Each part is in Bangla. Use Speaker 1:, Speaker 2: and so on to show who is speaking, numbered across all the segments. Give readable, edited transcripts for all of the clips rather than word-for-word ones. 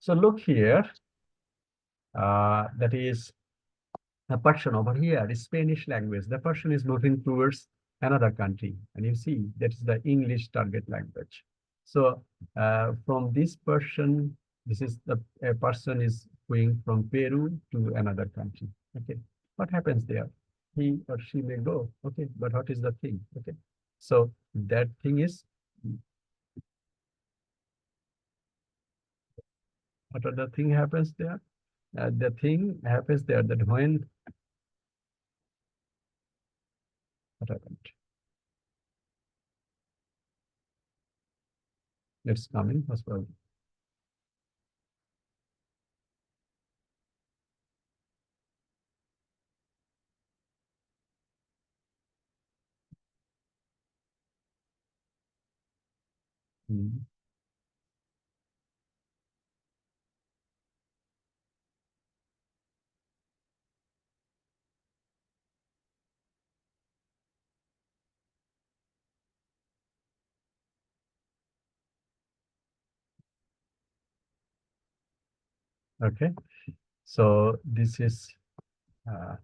Speaker 1: So look here, that is a person over here is Spanish language. The person is moving towards another country, and you see that is the English target language. So from this person, this is the a person is going from Peru to another country. Okay, what happens there? He or she may go. Okay, but what is the thing? Okay, so that thing is, what are the thing happens there? The thing happens there that when what happened? It's coming as well. Mm. Okay, so this is uh,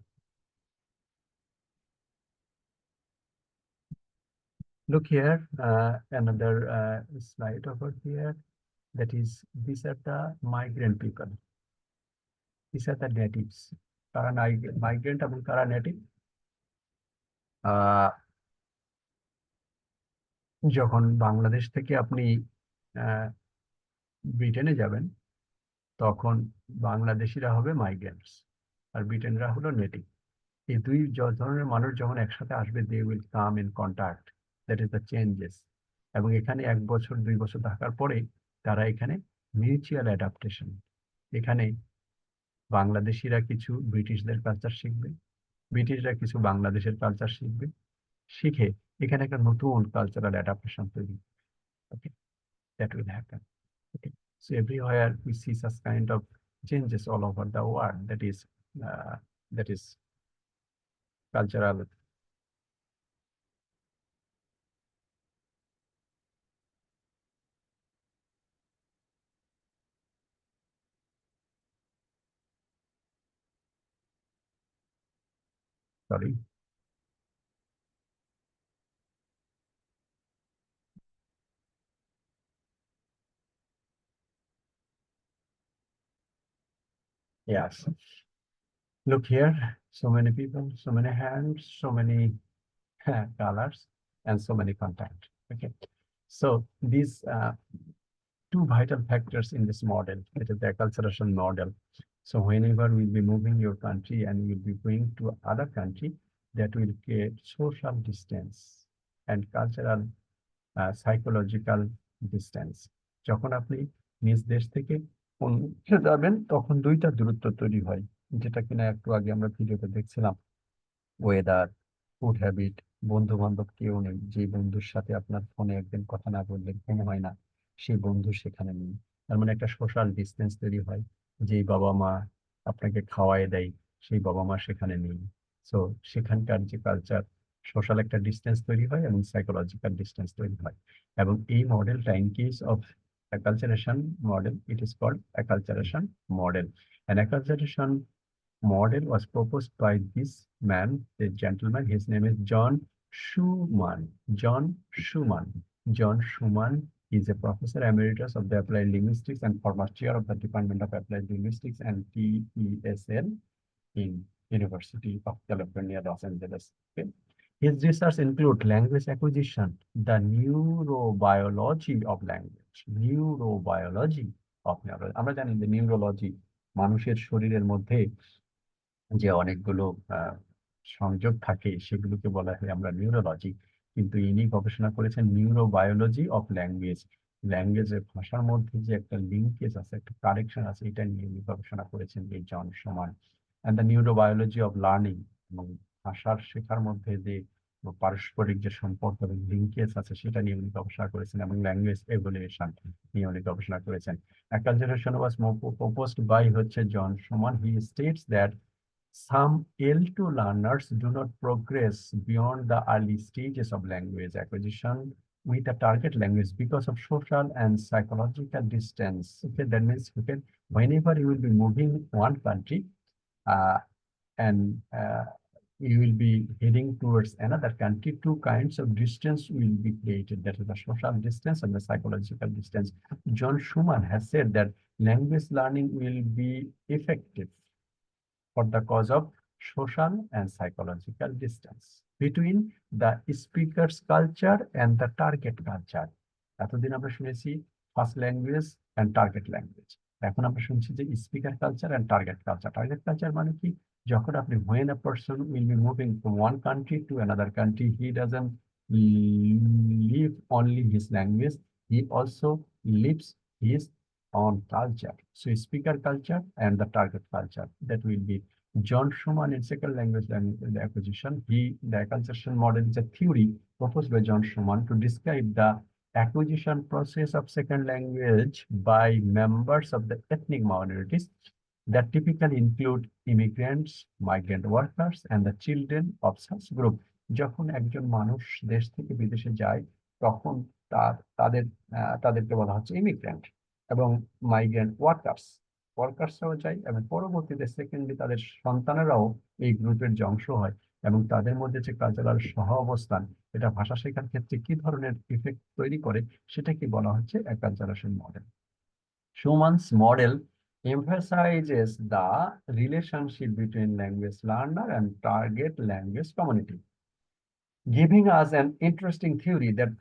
Speaker 1: look here, another slide over here. That is, these are the migrant people. These are the natives. কারা migrant এবং কারা native? যখন বাংলাদেশ থেকে আপনি ব্রিটেনে যাবেন, তখন বাংলাদেশিরা হবে মাইগ্রেন্টস আর ব্রিটেনরা হলো নেটিভ। এই দুই ধরনের মানুষ যখন একসাথে আসবে, they will come in contact, that is the changes. এবং এখানে 1 বছর 2 বছর থাকার পরে তারা এখানে মিউচুয়াল অ্যাডাপ্টেশন, এখানে বাংলাদেশিরা কিছু ব্রিটিশদের কালচার শিখবে, ব্রিটিশরা কিছু বাংলাদেশের কালচার শিখবে, শিখে এখানে একটা নতুন কালচারাল অ্যাডাপ্টেশন তৈরি। Okay, that will happen. Okay, so everywhere we see such kind of changes all over the world, that is cultural. Sorry. Yes. Look here, so many people, so many hands, so many colors, and so many contact. Okay, so these two vital factors in this model, it is the acculturation model. So whenever we'll be moving your country and you'll be going to other country, that will create social distance and cultural psychological distance. যখন আপনি নিজ দেশ থেকে অন্য দেশে যাবেন, তখন দুইটা দূরত্ব তৈরি হয়, যেটা কিনা একটু আগে আমরা ভিডিওতে দেখছিলাম। ওয়েদার, ফুড হ্যাবিট, বন্ধু বান্ধব কেউ নেই। যে বন্ধুর সাথে আপনার ফোনে একদিন কথা না বললে ঘুম হয় না, সেই বন্ধু সেখানে নেই। তার মানে একটা সোশ্যাল ডিস্টেন্স তৈরি হয়। যেই বাবা মা আপনাকে খাওয়ায় দেয়, সেই বাবা মা সেখানে নেই। সো সেখানকার যে কালচার, সোশ্যাল একটা ডিস্টেন্স তৈরি হয় এবং সাইকোলজিক্যাল ডিস্টেন্স তৈরি হয়। এবং এই মডেলটা, in case of acculturation model, it is called acculturation model. An acculturation model was proposed by this man, the gentleman. His name is John Schumann. John Schumann. John Schumann is a professor emeritus of the applied linguistics and former chair of the Department of Applied Linguistics and TESL in University of California, Los Angeles. Okay. His research include language acquisition, the neurobiology of language, neurobiology of language. আমরা জানি যে নিউরোলজি, মানুষের শরীরের মধ্যে যে অনেকগুলো সংযোগ থাকে, সেগুলোকে বলা হয় আমরা নিউরোলজি। কিন্তু ইনি গবেষণা করেছেন নিউরোবায়োলজি অফ ল্যাঙ্গুয়েজ। ল্যাঙ্গুয়েজের, ভাষার মধ্যে যে একটা লিঙ্কেজ আছে, একটা কারেকশন আছে, এটা নিয়ে উনি গবেষণা করেছেন, এই জন সমান। And the neurobiology of learning, এবং ভাষার শেখার মধ্যে যে পারস্পরিক যে সম্পর্ক এবং লিঙ্কেজ আছে, সেটা নিয়ে উনি গবেষণা করেছেন, এবং ল্যাঙ্গুয়েজ এভলিউশন নিয়ে উনি গবেষণা করেছেন। Acculturation was proposed by হচ্ছে জন সমান. He states that some L2 learners do not progress beyond the early stages of language acquisition with a target language because of social and psychological distance. Okay, that means okay, whenever you will be moving one country, and you will be heading towards another country, two kinds of distance will be created. That is the social distance and the psychological distance. John Schumann has said that language learning will be effective for the cause of social and psychological distance between the speaker's culture and the target culture. এতদিন আমরা শুনেছি first language and target language, এখন আমরা শুনছি যে speaker culture and target culture. Target culture মানে কি, যখন আপনি when a person will be moving from one country to another country, he doesn't live only his language, he also lives his own culture. So speaker culture and the target culture, that will be John Schumann in second language acquisition. The acquisition model is a theory proposed by John Schumann to describe the acquisition process of second language by members of the ethnic minorities that typically include immigrants, migrant workers, and the children of such group. যখন একজন মানুষ দেশ থেকে বিদেশে যায়, তখন তাদেরকে বলা হচ্ছে ইমিগ্রেন্ট এবং মাইগ্রেন্ট ওয়ার্কার্সরাও যায়, এবং পরবর্তীতে সেকেন্ডলি তাদের সন্তানেরাও এই গ্রুপের যে অংশ হয়, এবং তাদের মধ্যে যে কালচারাল সহ অবস্থান, এটা ভাষা শেখার ক্ষেত্রে কি ধরনের ইফেক্ট তৈরি করে, সেটাকে বলা হচ্ছে অ্যাকালচারেশন model. Schumann's model emphasizes the relationship between language learner and target language community, giving us an interesting theory that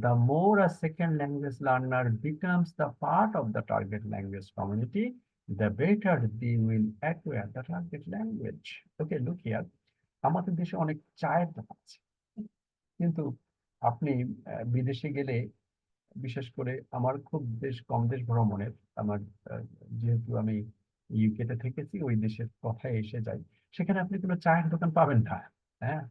Speaker 1: the more a second language learner becomes the part of the target language community, the better they will acquire the target language. Okay, look here. আমাদের দেশে অনেক চায়ের দোকান আছে, কিন্তু আপনি বিদেশে গেলে, বিশেষ করে আমার খুব কম দেশ ভ্রমণের, আমার যেহেতু আমি ইউকেতে থেকেছি, ওই দেশের কথায় এসে যাই, সেখানে আপনি কোনো চায়ের দোকান পাবেন না। হ্যাঁ,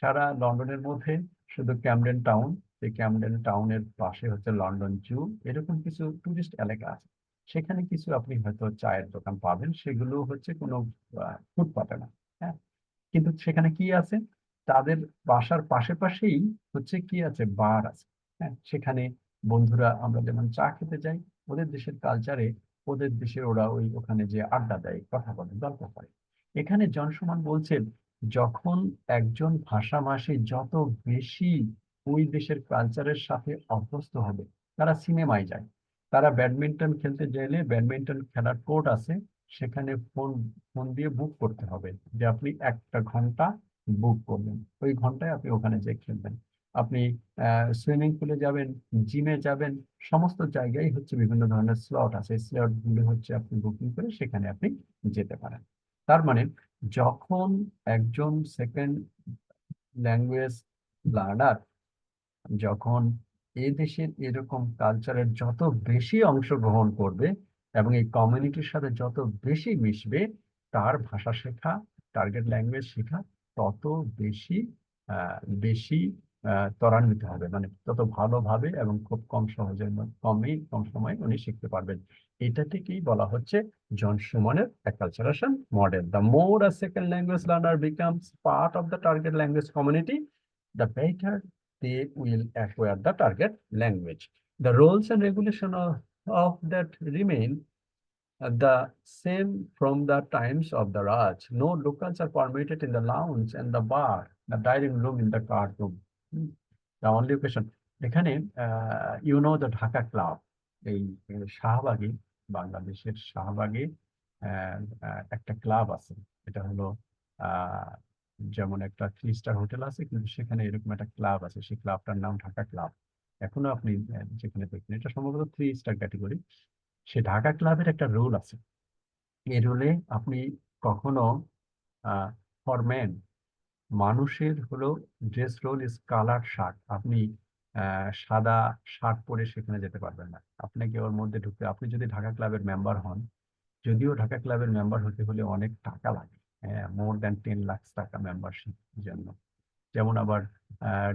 Speaker 1: সারা লন্ডনের মধ্যে শুধু ক্যামডেন টাউন, সেই ক্যামডেন টাউনের পাশে হচ্ছে লন্ডন জু, এরকম কিছু টুরিস্ট এলাকা আছে, সেখানে কিছু আপনি হয়তো চায়ের দোকান পাবেন, সেগুলো হচ্ছে কোনো ফুটপাতে না। হ্যাঁ, কিন্তু সেখানে কি আছে, তাদের বাসার পাশেই হচ্ছে কি আছে, বার আছে। হ্যাঁ, সেখানে বন্ধুরা আমরা যেমন চা খেতে যাই, ওদের দেশের কালচারে, ওদের দেশে ওরা ওখানে যে আড্ডা দেয়, কথা বলে, গল্প করে। এখানে জন সমান বলছেন, যখন একজন ভাষাভাষী যত বেশি ওই দেশের কালচারের সাথে অভ্যস্ত হবে, তারা সিনেমায় যায়, তারা ব্যাডমিন্টন খেলতে চাইলে ব্যাডমিন্টন খেলার কোর্ট আছে, সেখানে ফোন দিয়ে বুক করতে হবে, যে আপনি একটা ঘন্টা বুক করবেন, ওই ঘন্টায় আপনি ওখানে যেয়ে খেলবেন। আপনি সুইমিং পুলে যাবেন, জিমে যাবেন, সমস্ত জায়গায় হচ্ছে বিভিন্ন ধরনের স্লট আছে, স্লট গুলো হচ্ছে আপনি বুকিং করে সেখানে আপনি যেতে পারেন। তার মানে যখন একজন সেকেন্ড ল্যাঙ্গুয়েজ লার্নার যখন এ দেশের এরকম কালচারের যত বেশি অংশগ্রহণ করবে এবং এই কমিউনিটির সাথে যত বেশি মিশবে, তার ভাষা শেখা, টার্গেট ল্যাঙ্গুয়েজ শেখা তত বেশি বেশি ত্বরান্বিত হবে, মানে তত ভালোভাবে এবং খুব কম সময়ে উনি শিখতে পারবেন। এটা থেকেই বলা হচ্ছে জন সুমনের acculturation model. The more a second language learner becomes part of the target language community, the better they will acquire the target language. The roles and regulation of that remain the same from the times of the Raj. No locals are permitted in the lounge and the bar, the dining room, in the card room. The only question, এখানে the ঢাকা ক্লাব, এই শাহবাগে, বাংলাদেশের শাহবাগে একটা ক্লাব আছে, এটা হলো যেমন একটা 3 স্টার হোটেল আছে, কিন্তু সেখানে এরকম একটা ক্লাব আছে, সেই ক্লাবটার নাম ঢাকা ক্লাব। এখনো আপনি যেখানে দেখবেন, এটা সম্ভবত 3 স্টার ক্যাটেগরি। সে ঢাকা ক্লাবের একটা রুল আছে, এই রুলে আপনি কখনো ফর মেন, মানুষের হলো dress role is colour shirt, আপনি সাদা শার্ট পরে সেখানে যেতে পারবেন না, আপনাকে ওর মধ্যে ঢুকতে, আপনি যদি ঢাকা ক্লাবের মেম্বার হন, যদিও ঢাকা ক্লাবের মেম্বার হতে হলে অনেক টাকা লাগে, হ্যাঁ, মোর দ্যান 10 লাখ টাকা মেম্বারশিপ জন্য। যেমন আবার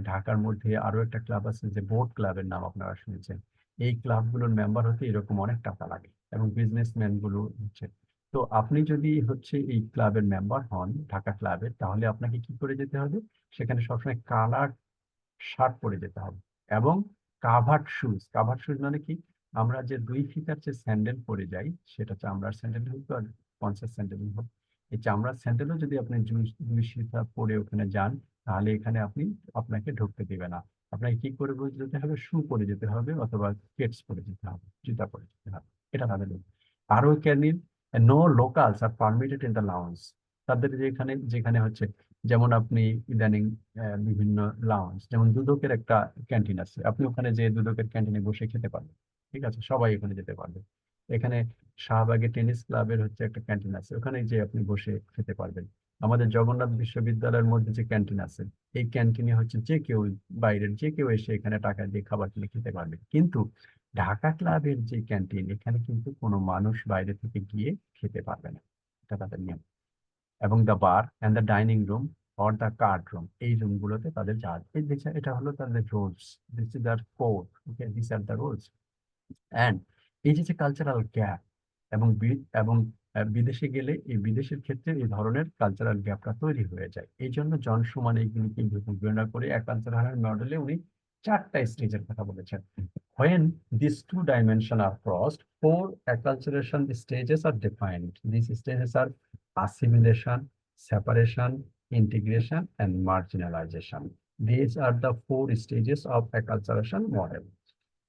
Speaker 1: ঢাকার মধ্যে আরো একটা ক্লাব আছে, যে বোট ক্লাবের নাম আপনারা শুনেছেন, এই ক্লাবগুলোর মেম্বার হতে এরকম অনেক টাকা লাগে, এবং বিজনেসম্যান গুলো হচ্ছে। তো আপনি যদি হচ্ছে এই ক্লাবের মেম্বার হন, ঢাকা ক্লাবের, তাহলে আপনাকে কি করে যেতে হবে, সেখানে সবসময় কালার শার্ট পরে যেতে হবে। এবং কাভার্ড শুজ মানে কি, আমরা যে 2 ফিতার যে স্যান্ডেল পরে যাই, সেটা চামড়ার স্যান্ডেল হোক আর কনসাস স্যান্ডেল হোক, এই চামড়ার স্যান্ডেলও যদি আপনি 2 ফিতা পরে ওখানে যান, তাহলে এখানে আপনাকে ঢুকতে দিবে না। আপনাকে কি করে যেতে হবে, শু পরে যেতে হবে অথবা কেটস পরে যেতে হবে, জুতা পরে যেতে হবে। এটা তাদের নিয়ম। আরো canine, no locals are permitted in the lounge. তাদের যেখানে যেখানে হচ্ছে, যেমন আপনি ইদানিং বিভিন্ন লাউঞ্জ, যেমন দুদকের একটা ক্যান্টিন আছে, আপনি ওখানে যে দুদকের ক্যান্টিনে বসে খেতে পারবেন। ঠিক আছে, সবাই ওখানে যেতে পারবে। এখানে শাহবাগে টেনিস ক্লাবের হচ্ছে একটা ক্যান্টিন আছে, ওখানে যে আপনি বসে খেতে পারবেন। আমাদের জগন্নাথ বিশ্ববিদ্যালয়ের মধ্যে যে ক্যান্টিন আছে, এই ক্যান্টিনে হচ্ছে যে কেউ, বাইরের যে কেউ এসে এখানে টাকা দিয়ে খাবার কিনে খেতে পারবে। কিন্তু ঢাকা ক্লাবের যে ক্যান্টিন, এখানে কিন্তু কোনো মানুষ বাইরে থেকে গিয়ে খেতে পারবে না। এটা তাদের নিয়ম। এবং the bar and the dining room or the card room, এই রুমগুলোতে তাদের যা, এটা হলো তাদের rules. This is the code. Okay, this are the rules. And এই যে কালচারাল গ্যাপ, এবং বিদেশে গেলে এই বিদেশের ক্ষেত্রে এই ধরনের কালচারাল গ্যাপটা তৈরি হয়ে যায়। এই জন্য জন সুমান এইগুলিকে বিবেচনা করে এক কালচারাল মডেলে উনি 4টা স্টেজের কথা বলেছেন। When these 2 dimensions are crossed, 4 acculturation stages are defined. These stages are assimilation, separation, integration, and marginalization. These are the 4 stages of acculturation model.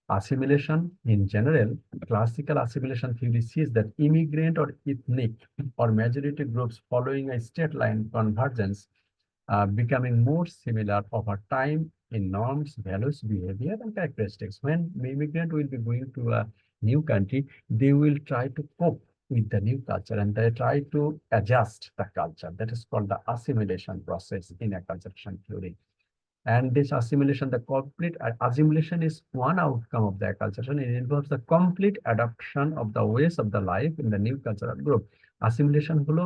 Speaker 1: Assimilation in general, classical assimilation theory sees that immigrant or ethnic or majority groups following a state line convergence becoming more similar over time in norms, values, behavior, and characteristics. When immigrant will be going to a new country, they will try to cope with the new culture and they try to adjust the culture. That is called the assimilation process in a cultural theory. And this assimilation, the complete assimilation is one outcome of the acculturation. It involves the complete adoption of the ways of the life in the new cultural group. Assimilation হলো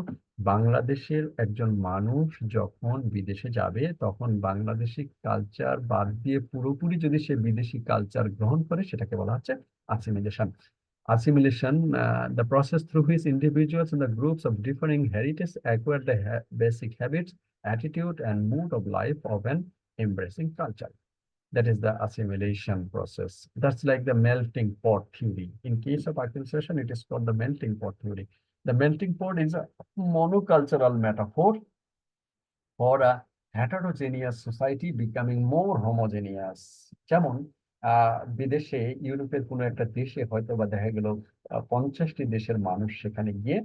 Speaker 1: বাংলাদেশের একজন মানুষ যখন বিদেশে যাবে, তখন বাংলাদেশি কালচার বাদ দিয়ে পুরোপুরি যদি সে বিদেশি কালচার গ্রহণ করে, সেটাকে বলা হচ্ছে assimilation. Assimilation, the process through which individuals and the groups of differing heritage acquire the basic habits, attitude, and mood of life of an embracing culture. That is the assimilation process. That's like the melting pot theory. In case of acculturation, it is called the melting pot theory. The melting pot is a monocultural metaphor for a heterogeneous society becoming more homogeneous. যেমন বিদেশে, ইউরোপের কোনো একটা দেশে হয়তো বা দেখা গেল 50টি দেশের মানুষ সেখানে গিয়ে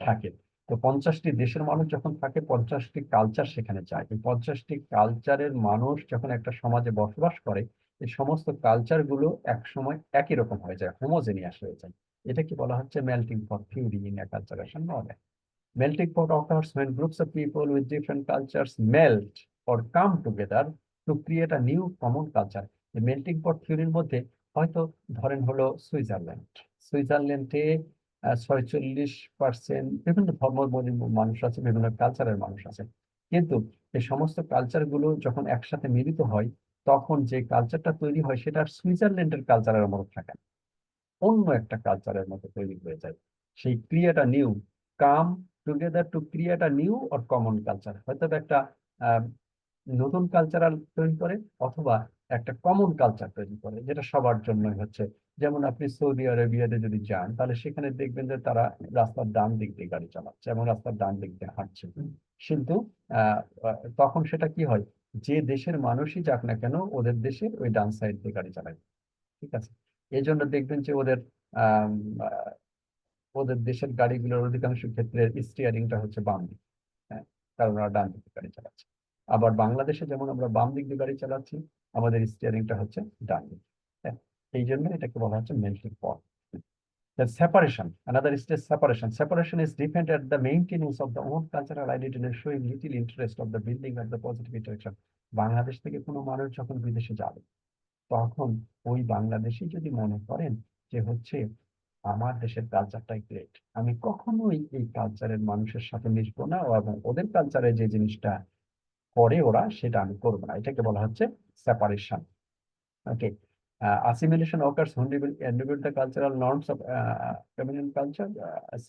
Speaker 1: থাকে। তো 50টি দেশের মানুষ যখন থাকে, 50টি কালচার সেখানে যায়। এই 50টি কালচারের মানুষ যখন একটা সমাজে বসবাস করে, এই সমস্ত কালচার গুলো একসময় একই রকম হয়ে যায়, হোমোজেনিয়াস হয়ে যায়। এটা কি বলা হচ্ছে melting pot theory in acculturation model. Melting pot occurs when groups of people with different cultures melt or come together to create a new common culture. The melting pot থিওরির মধ্যে হয়তো ধরেন হলো সুইজারল্যান্ডে 46% বিভিন্ন ধর্মাবলম্বী মানুষ আছে, বিভিন্ন কালচারের মানুষ আছে। কিন্তু এই সমস্ত কালচার গুলো যখন একসাথে মিলিত হয়, তখন যে কালচারটা তৈরি হয় সেটা সুইজারল্যান্ডের কালচারের মতো থাকে না, অন্য একটা কালচারের মতো তৈরি হয়ে যায়। সেই create a new, come together to create a new or common culture, হয়তো একটা আহ, নতুন কালচারাল তৈরি করে অথবা একটা কমন কালচার তৈরি করে, যেটা সবার জন্যই হচ্ছে। যেমন আপনি সৌদি আরবিয়াতে যদি যান, তাহলে সেখানে দেখবেন যে তারা রাস্তার ডান দিক দিয়ে গাড়ি চালাচ্ছে এবং রাস্তার ডান দিক দিয়ে হাঁটছে। কিন্তু তখন সেটা কি হয়, যে দেশের মানুষই যাক না কেন, ওদের দেশের ওই ডান সাইড দিয়ে গাড়ি চালায়। ঠিক আছে, এই জন্য দেখবেন যে আম, আহ, ওদের দেশের গাড়িগুলোর অধিকাংশ ক্ষেত্রে স্টিয়ারিংটা হচ্ছে বাম দিক। হ্যাঁ, কারণ ওরা ডান দিকে গাড়ি চালাচ্ছে। আবার বাংলাদেশে যেমন আমরা বাম দিক দিয়ে গাড়ি চালাচ্ছি, আমাদের স্টিয়ারিংটা হচ্ছে ডান দিক। হ্যাঁ, এই জন্য এটাকে বলা হচ্ছে melting pot. The separation, another stage separation. Separation is different at the maintenance of the own cultural identity and showing little interest of the building of the positive interaction. Bangladesh থেকে কোনো মানুষ যখন বিদেশে যাবে, তখন ওই বাংলাদেশি যদি মনে করেন যে হচ্ছে আমার দেশের কালচারটাই গ্রেট, আমি কখনোই এই কালচারের মানুষের সাথে মিশবো না, এবং ওদের কালচারে যে জিনিসটা করে ওরা সেটা আমি করবো না, এটাকে বলা হচ্ছে separation. Okay, assimilation occurs when individual the cultural norms of dominant culture.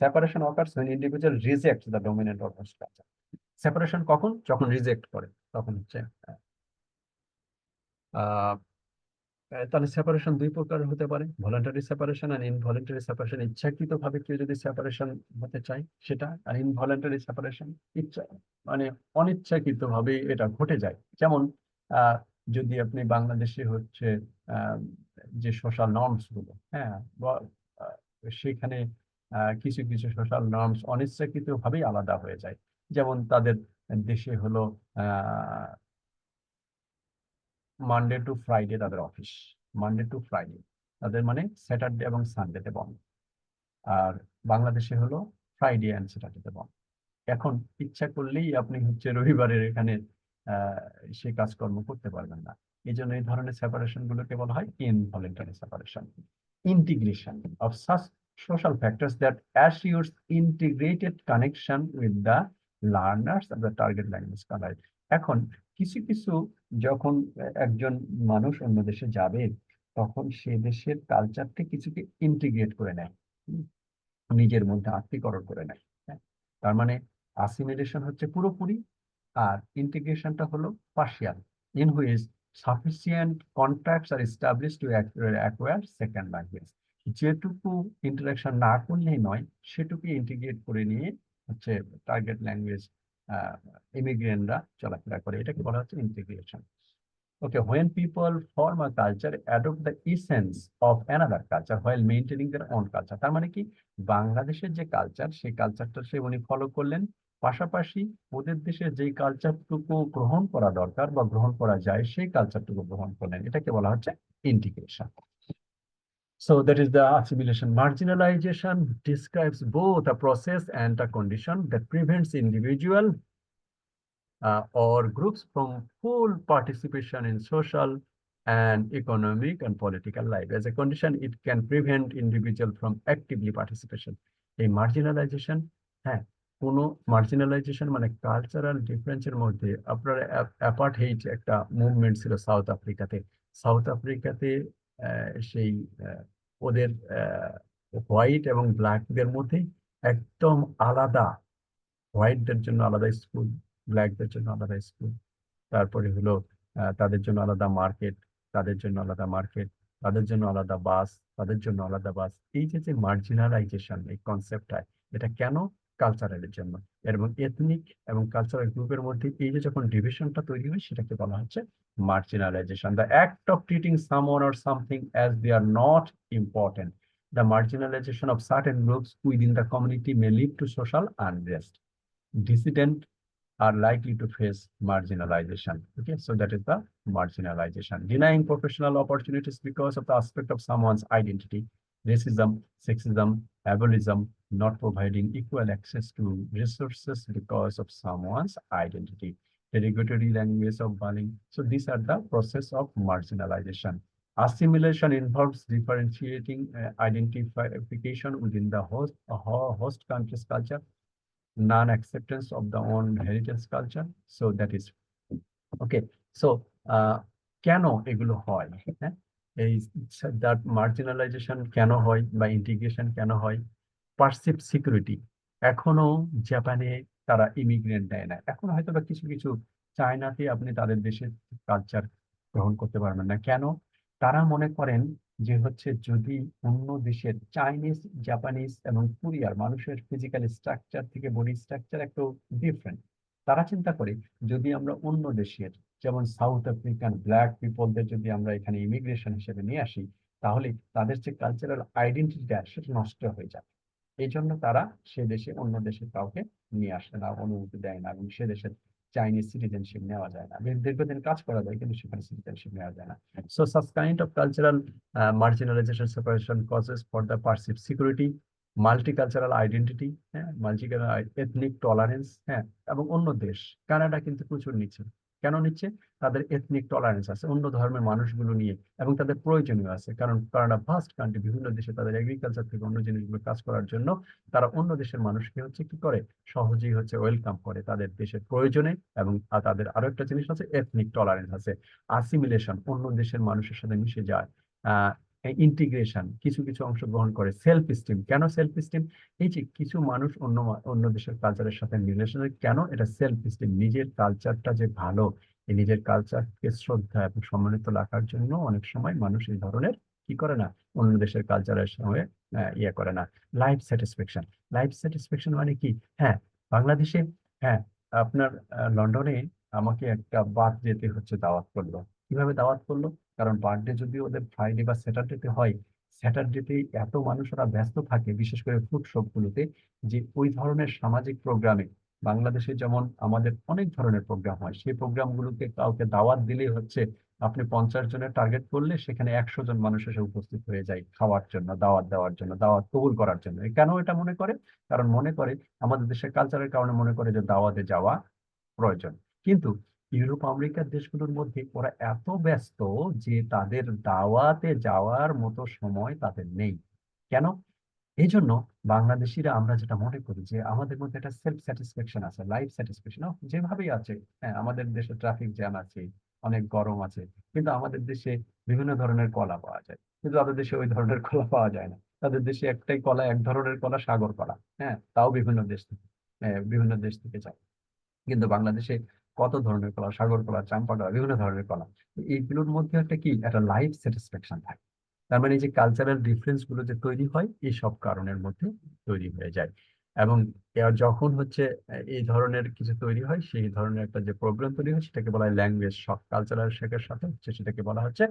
Speaker 1: Separation occurs when individual rejects the dominant or host culture. Separation কখন, যখন রিজেক্ট করে, তখন হচ্ছে তাহলে সেপারেশন দুই প্রকার হতে পারে, ভলান্টারি সেপারেশন আর ইনভলান্টারি সেপারেশন। ইচ্ছাকৃত ভাবে কেউ যদি সেপারেশন হতে চায় সেটা, আর ইনভলান্টারি সেপারেশন ইচ্ছা মানে অনিচ্ছাকৃত ভাবে এটা ঘটে যায়। যেমন আহ, যদি আপনি বাংলাদেশে হচ্ছে আহ, যে সোশ্যাল নর্মস গুলো, হ্যাঁ, আহ, সেখানে কিছু কিছু সোশ্যাল নর্মস অনিচ্ছাকৃত ভাবেই আলাদা হয়ে যায়। যেমন তাদের দেশে হলো মানডে টু ফ্রাইডে তাদের অফিস, মানডে টু ফ্রাইডে তাদের মানে স্যাটারডে এবং সানডেতে বন্ধ। আর বাংলাদেশে হলো ফ্রাইডে অ্যান্ড স্যাটারডেতে বন্ধ। এখন ইচ্ছা করলেই আপনি হচ্ছে রবিবারের এখানে আহ সে কাজকর্ম করতে পারবেন না। এই জন্য এই ধরনের সেপারেশন গুলোকে বলা হয় involuntary separation. Integration of such social factors that assures integrated connection with the learners of the target language covered. এখন কিছু কিছু যখন একজন মানুষ অন্য দেশে যাবে, তখন সে দেশের কালচারকে কিছুকে ইন্টিগ্রেট করে নেয়, নিজের মধ্যে আত্মীকরণ করে নেয়। হ্যাঁ? তার মানে আসিমিলেশন হচ্ছে পুরোপুরি, আর ইন্টিগ্রেশনটা হলো partial, in which sufficient contacts are establish to acquire second language. যেটুকু ইন্টারাকশন না করলেই নয়, সেটুকু ইন্টিগ্রেট করে নিয়ে হচ্ছে টার্গেট ল্যাঙ্গুয়েজ ইমিগ্রেন্টরা চলাফেরা করে, এটাকে বলা হচ্ছে integration. Okay, when people form a culture, adopt the essence of another culture while maintaining their own culture. তার মানে কি, বাংলাদেশের যে কালচার, সেই কালচারটা সে উনি ফলো করলেন, পাশাপাশি ওদের দেশে যে কালচারটুকু গ্রহণ করা দরকার বা গ্রহণ করা যায় সেই কালচারটুকু গ্রহণ করলেন, এটাকে বলা হচ্ছে integration. So that is the assimilation. Marginalization describes both a process and a condition that prevents individual or groups from full participation in social and economic and political life. As a condition, it can prevent individual from actively participation. এই marginalization, হ্যাঁ, কোনো marginalization মানে কালচারাল ডিফারেন্সের মধ্যে আপনার অ্যাপার্টহেইড একটা মুভমেন্ট ছিল সাউথ আফ্রিকাতে। সাউথ আফ্রিকাতে সেই ওদের হোয়াইট এবং ব্ল্যাকদের মধ্যে একদম আলাদা, হোয়াইটদের জন্য আলাদা স্কুল, ব্ল্যাকদের জন্য আলাদা স্কুল, তারপরে হলো তাদের জন্য আলাদা মার্কেট, তাদের জন্য আলাদা মার্কেট, তাদের জন্য আলাদা বাস, তাদের জন্য আলাদা বাস। এই যে যে মার্জিনালাইজেশন, এই কনসেপ্টটা, এটা কেন? কালচারালের জন্য। এবং এথনিক এবং কালচারাল গ্রুপের মধ্যে এই যে যখন ডিভিশনটা তৈরি হয়, সেটাকে বলা হচ্ছে marginalisation. The act of treating someone or something as they are not important. The marginalization of certain groups within the community may lead to social unrest. Dissident are likely to face marginalization. Okay, so that is the marginalization. Denying professional opportunities because of the aspect of someone's identity, racism, sexism, ableism, not providing equal access to resources because of someone's identity, derogatory language of bullying. So these are the process of marginalization. Assimilation involves differentiating identification within the host country's culture, non-acceptance of the own heritage culture. So that is okay. So কেন এগুলো হয়? হ্যাঁ, এই that marginalization কেন হয় বা ইন্টিগ্রেশন কেন হয়? পারসিভ সিকিউরিটি, এখনো জাপানে তারা ইমিগ্রেন্ট দেয় না। এখন হয়তো বা কিছু কিছু, চায়নাতে আপনি তাদের দেশের কালচার গ্রহণ করতে পারবেন না। কেন? তারা মনে করেন যে হচ্ছে যদি অন্য দেশের চাইনিজ, জাপানিজ এবং কোরিয়ার মানুষের ফিজিক্যাল স্ট্রাকচার থেকে বডি স্ট্রাকচার একটু ডিফারেন্ট। তারা চিন্তা করে যদি আমরা অন্য দেশের, যেমন সাউথ আফ্রিকান ব্ল্যাক পিপলদের যদি আমরা এখানে ইমিগ্রেশন হিসেবে নিয়ে আসি, তাহলে তাদের যে কালচারাল আইডেন্টিটিটা সেটা নষ্ট হয়ে যাবে। এই জন্য তারা সে দেশে অন্য দেশের কাউকে নিয়ে আসে না, অনুমতি দেয় না, এবং সে দেশের চাইনিজ সিটিজেনশিপ নেওয়া যায় না। দীর্ঘদিন কাজ করা যায় কিন্তু সেখানে সিটিজেনশিপ নেওয়া যায় না। So such kind of cultural marginalization separation causes for the perceived security, multicultural identity, হ্যাঁ, মাল্টিকালচারাল এথনিক টলারেন্স, হ্যাঁ। এবং অন্য দেশ, কানাডা কিন্তু প্রচুর নিচ্ছে। কেন নিচ্ছে? তাদের এথনিক টলারেন্স আছে অন্য ধর্মের মানুষগুলো নিয়ে, এবং তাদের প্রয়োজনীয় আছে, কারণ কানাডা ভাস্ট কান্ট্রি, বিভিন্ন দেশে তাদের এগ্রিকালচার থেকে অন্য জিনিসগুলো কাজ করার জন্য তারা অন্য দেশের মানুষকে হচ্ছে কি করে, সহজেই হচ্ছে ওয়েলকাম করে তাদের দেশের প্রয়োজনে। এবং তাদের আরো একটা জিনিস আছে, এথনিক টলারেন্স আছে, আসিমিলেশন, অন্য দেশের মানুষের সাথে মিশে যায়, ইন্টিগ্রেশন, কিছু কিছু অংশ গ্রহণ করে, সেলফ স্টিম। কেন সেলফ স্টিম? এই যে কিছু মানুষ অন্য অন্য দেশের কালচারের সাথে রিলেশনে, কেন? এটা সেলফ স্টিম, নিজের কালচারটা যে ভালো এই নিজের কালচারকে শ্রদ্ধা এবং সম্মানিত রাখার জন্য অনেক সময় মানুষ এই ধরনের কি করে না, অন্য দেশের কালচারের সঙ্গে ইয়ে করে না। লাইফ স্যাটিসফ্যাকশন, লাইফ স্যাটিসফ্যাকশন মানে কি? হ্যাঁ, বাংলাদেশে, হ্যাঁ, আপনার লন্ডনে আমাকে একটা বার্থডেতে হচ্ছে দাওয়াত করলো। কিভাবে দাওয়াত করলো? কারণ বার্থডে যদি ওদের ফ্রাইডে বা স্যাটারডেতে হয়, স্যাটারডেতে এত মানুষরা ব্যস্ত থাকে, বিশেষ করে ফুড শপ গুলোতে, যে ওই ধরনের সামাজিক প্রোগ্রামে, বাংলাদেশে যেমন আমাদের অনেক ধরনের প্রোগ্রাম হয়, সেই প্রোগ্রামগুলোকে কাউকে দাওয়াত দিলেই হচ্ছে আপনি 50 জনের টার্গেট করলে সেখানে 100 জন মানুষ এসে উপস্থিত হয়ে যায় খাওয়ার জন্য, দাওয়াত দেওয়ার জন্য, দাওয়াত কবুল করার জন্য। কেন এটা মনে করে? কারণ মনে করে, আমাদের দেশের কালচারের কারণে মনে করে যে দাওয়াতে যাওয়া প্রয়োজন। কিন্তু ইউরোপ আমেরিকার দেশগুলোর মধ্যে ওরা এত ব্যস্ত যে তাদের দাওয়াতে যাওয়ার মতো সময় তাদের নেই। কেন? এই জন্য বাংলাদেশিরা আমরা যেটা মনে করি যে আমাদের মধ্যে একটা সেলফ স্যাটিসফ্যাকশন আছে, লাইফ স্যাটিসফ্যাকশন যেভাবেই আছে। হ্যাঁ, আমাদের দেশে ট্রাফিক জ্যাম আছে, অনেক গরম আছে, কিন্তু আমাদের দেশে বিভিন্ন ধরনের কলা পাওয়া যায়, কিন্তু তাদের দেশে ওই ধরনের কলা পাওয়া যায় না। তাদের দেশে একটাই কলা, এক ধরনের কলা, সাগর কলা। হ্যাঁ, তাও বিভিন্ন দেশ থেকে, যায়। কিন্তু বাংলাদেশে কত ধরনের কলা, সাগর কলা, চাম্পা কলা, বিভিন্ন ধরনের কলা। এইগুলোর মধ্যে একটা কি, একটা লাইফ স্যাটিসফ্যাকশন থাকে। তার মানে এই যে কালচারাল ডিফারেন্স গুলো যে তৈরি হয়, এই সব কারণের মধ্যে তৈরি হয়ে যায়। এবং যখন হচ্ছে এই ধরনের কিছু তৈরি হয়, সেই ধরনের একটা যে প্রবলেম তৈরি হয়, সেটাকে বলা হয় ল্যাঙ্গুয়েজ শক। কালচারাল শকের সাথে হচ্ছে সেটাকে বলা হচ্ছে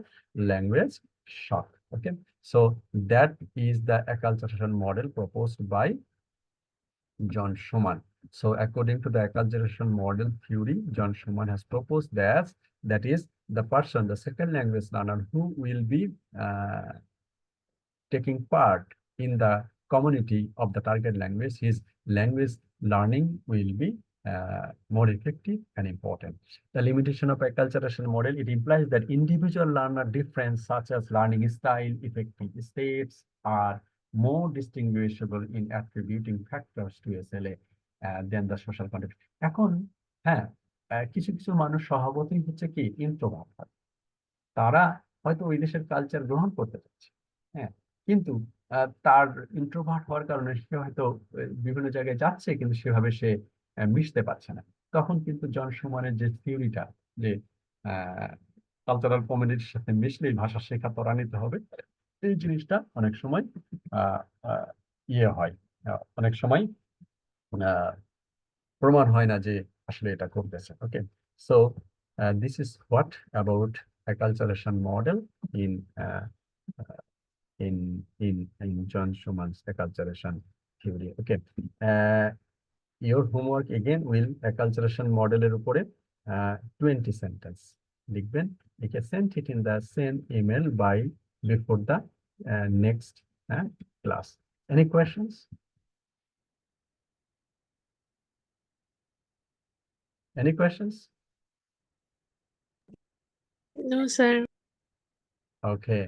Speaker 1: language shock. Okay, so that is the acculturation model proposed by John Schumann. So according to the acculturation model theory, John Schumann has proposed that is the person, the second language learner who will be taking part in the community of the target language, his language learning will be more effective and important. The limitation of acculturation model, it implies that individual learner difference such as learning style, effective states are more distinguishable in attributing factors to SLA than the social context. এখন হ্যাঁ, কিছু কিছু মানুষ স্বভাবতই হচ্ছে কি ইন্ট্রোভার্ট হয়, তারা হয়তো ওই দেশের কালচার গ্রহণ করতে চাচ্ছে। হ্যাঁ, কিন্তু তার ইন্ট্রোভার্ট হওয়ার কারণে সে হয়তো বিভিন্ন জায়গায় যাচ্ছে, কিন্তু সেভাবে সে মিশতে পারছে না। তখন কিন্তু জন সুমানের যে থিওরিটা, যে কালচারাল কমিউনিটির সাথে মিশলেই ভাষা শেখা ত্বরান্বিত হবে, এই জিনিসটা অনেক সময় আহ, আহ, ইয়ে হয়, অনেক সময় আহ, প্রমাণ হয় না যে আসলে এটা করতেছে। Okay, so this is what about acculturation model in uh, in John Schumann's acculturation theory. Okay, your homework again will acculturation model এর উপরে 20 sentence লিখবেন, লিখে send it in the same email by before the next class. Any questions? Any questions?
Speaker 2: No, sir.
Speaker 1: Okay.